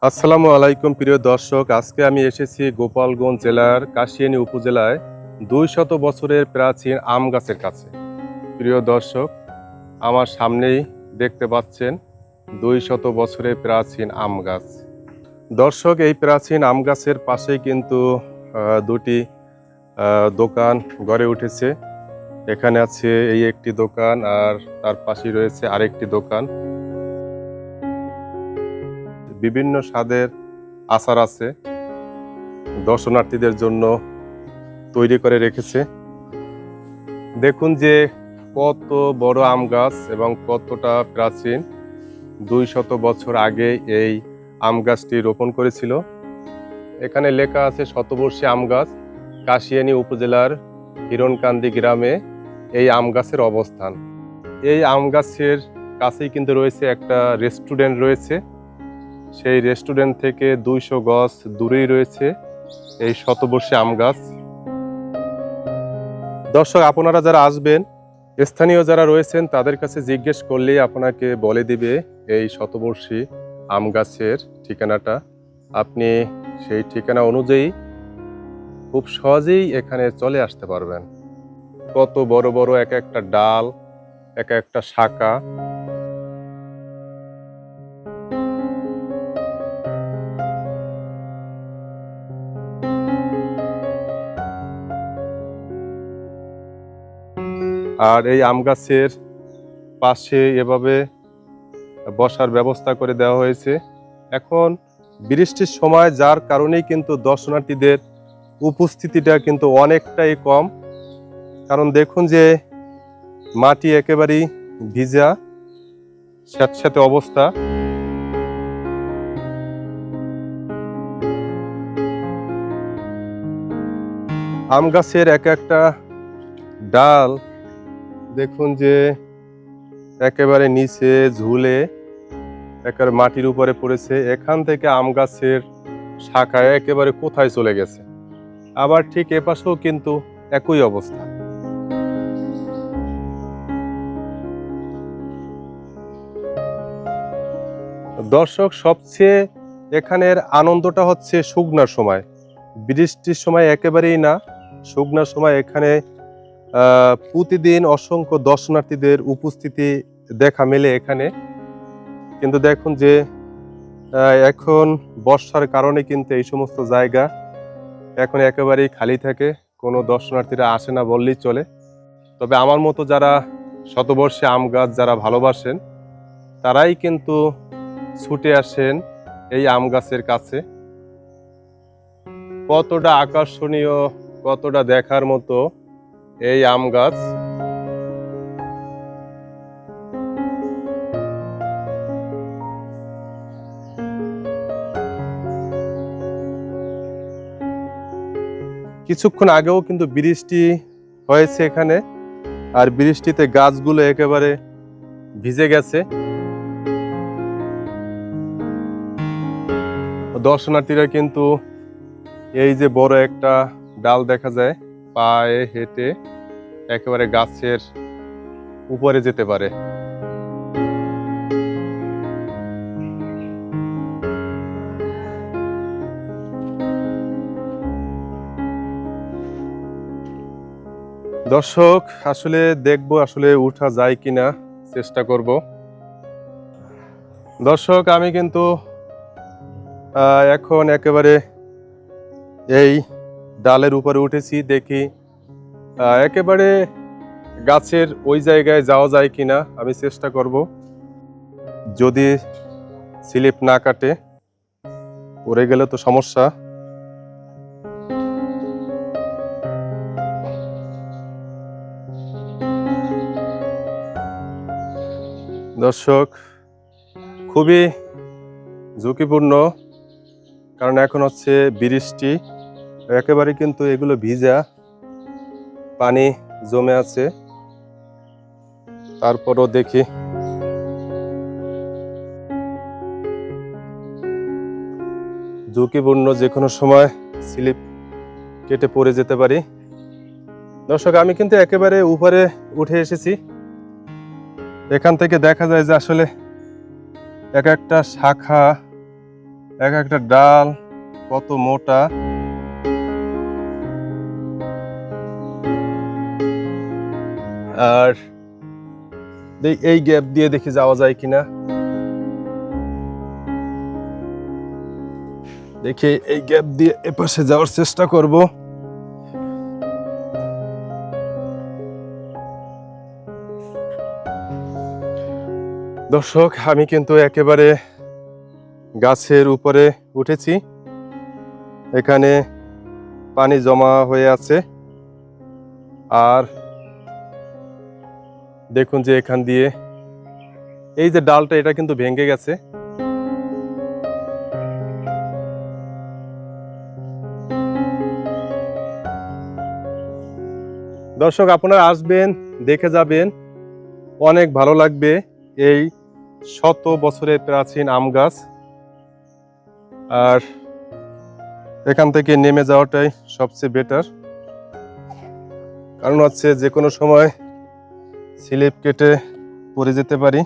আসসালামু আলাইকুম প্রিয় দর্শক, আজকে আমি এসেছি গোপালগঞ্জ জেলার কাশিয়ানী উপজেলায় 200 বছরের প্রাচীন আম গাছের কাছে। প্রিয় দর্শক, আমার সামনেই দেখতে পাচ্ছেন 200 বছরের প্রাচীন আম গাছ। দর্শক, এই প্রাচীন আম গাছের পাশেই কিন্তু দুটি দোকান গড়ে উঠেছে। এখানে আছে এই একটি দোকান, আর তার পাশেই রয়েছে আরেকটি দোকান। বিভিন্ন স্বাদের আচার আছে, দর্শনার্থীদের জন্য তৈরি করে রেখেছে। দেখুন যে কত বড় আম গাছ এবং কতটা প্রাচীন। 200 বছর আগে এই আম গাছটি রোপণ করেছিল। এখানে লেখা আছে শতবর্ষী আম গাছ, কাশিয়ানী উপজেলার হিরণকান্দি গ্রামে এই আম গাছের অবস্থান। এই আম গাছের কাছেই কিন্তু রয়েছে একটা রেস্টুরেন্ট রয়েছে। সেই রেস্টুরেন্ট থেকে 200 গজ দূরেই রয়েছে এই শতবর্ষী আম গাছ। দর্শক, আপনারা যারা আসবেন, স্থানীয় যারা রয়েছেন তাদের কাছে জিজ্ঞেস করলেই আপনাকে বলে দিবে এই শতবর্ষী আম গাছের ঠিকানাটা। আপনি সেই ঠিকানা অনুযায়ী খুব সহজেই এখানে চলে আসতে পারবেন। কত বড় বড় এক একটা ডাল, এক একটা শাখা। আর এই আম গাছের পাশে এভাবে বসার ব্যবস্থা করে দেওয়া হয়েছে। এখন বৃষ্টির সময়, যার কারণেই কিন্তু দর্শনার্থীদের উপস্থিতিটা কিন্তু অনেকটাই কম। কারণ দেখুন যে মাটি একেবারেই ভিজা, স্যাঁতস্যাঁতে অবস্থা। আম গাছের এক একটা ডাল দেখুন যে একেবারে নিচে ঝুলে একেবারে মাটির উপরে পড়েছে। এখান থেকে আম গাছের শাখায় একেবারে কোথায় চলে গেছে। আবার ঠিক এপাশেও কিন্তু একই অবস্থা। দর্শক, সবচেয়ে এখানের আনন্দটা হচ্ছে শুকনার সময়। বৃষ্টির সময় একেবারেই না, শুকনার সময় এখানে প্রতিদিন অসংখ্য দর্শনার্থীদের উপস্থিতি দেখা মেলে এখানে। কিন্তু দেখুন যে এখন বর্ষার কারণে কিন্তু এই সমস্ত জায়গা এখন একেবারেই খালি থাকে, কোনো দর্শনার্থীরা আসে না বললেই চলে। তবে আমার মতো যারা শতবর্ষী আম গাছ যারা ভালোবাসেন, তারাই কিন্তু ছুটে আসেন এই আম গাছের কাছে। কতটা আকর্ষণীয়, কতটা দেখার মতো এই আম গাছ। কিছুক্ষণ আগেও কিন্তু বৃষ্টি হয়েছে এখানে, আর বৃষ্টিতে গাছগুলো একেবারে ভিজে গেছে। দর্শনার্থীরা কিন্তু এই যে বড় একটা ডাল দেখা যায়, পায়ে হেঁটে একেবারে গাছের উপরে যেতে পারে। দর্শক, আসলে দেখবো আসলে উঠা যায় কিনা, চেষ্টা করব। দর্শক, আমি কিন্তু এখন একেবারে এই ডালের উপরে উঠেছি। দেখি একেবারে গাছের ওই জায়গায় যাওয়া যায় কিনা, আমি চেষ্টা করব। যদি স্লিপ না কাটে, পড়ে গেলে তো সমস্যা। দর্শক, খুবই ঝুঁকিপূর্ণ, কারণ এখন হচ্ছে বৃষ্টি, একেবারে কিন্তু এগুলো ভিজা, পানি জমে আছে। তারপরও দেখি। ঝুঁকিপূর্ণ, যে কোনো সময় স্লিপ কেটে পড়ে যেতে পারি। দর্শক, আমি কিন্তু একেবারে উপরে উঠে এসেছি। এখান থেকে দেখা যায় যে আসলে এক একটা শাখা এক একটা ডাল কত মোটা। আর এই গ্যাপ দিয়ে দেখি যাওয়া যায় কিনা। দেখি এই গ্যাপ দিয়ে এপাশে যাওয়ার চেষ্টা করব। দর্শক, আমি কিন্তু একেবারে গাছের উপরে উঠেছি। এখানে পানি জমা হয়ে আছে। আর দেখুন যে এখান দিয়ে এই যে ডালটা, এটা কিন্তু ভেঙে গেছে। দর্শক, আপনারা আসবেন, দেখে যাবেন, অনেক ভালো লাগবে। এই শত বছরের প্রাচীন আম গাছ। আর এখান থেকে নেমে যাওয়াটাই সবচেয়ে বেটার, কারণ হচ্ছে যে কোনো সময় স্লিপ কেটে পড়ে যেতে পারি।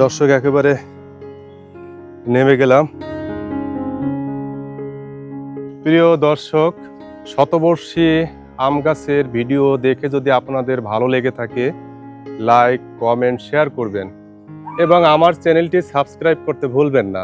দর্শক, একেবারে নেমে গেলাম। প্রিয় দর্শক, শতবর্ষী আম গাছের ভিডিও দেখে যদি আপনাদের ভালো লেগে থাকে, লাইক, কমেন্ট, শেয়ার করবেন এবং আমার চ্যানেলটি সাবস্ক্রাইব করতে ভুলবেন না।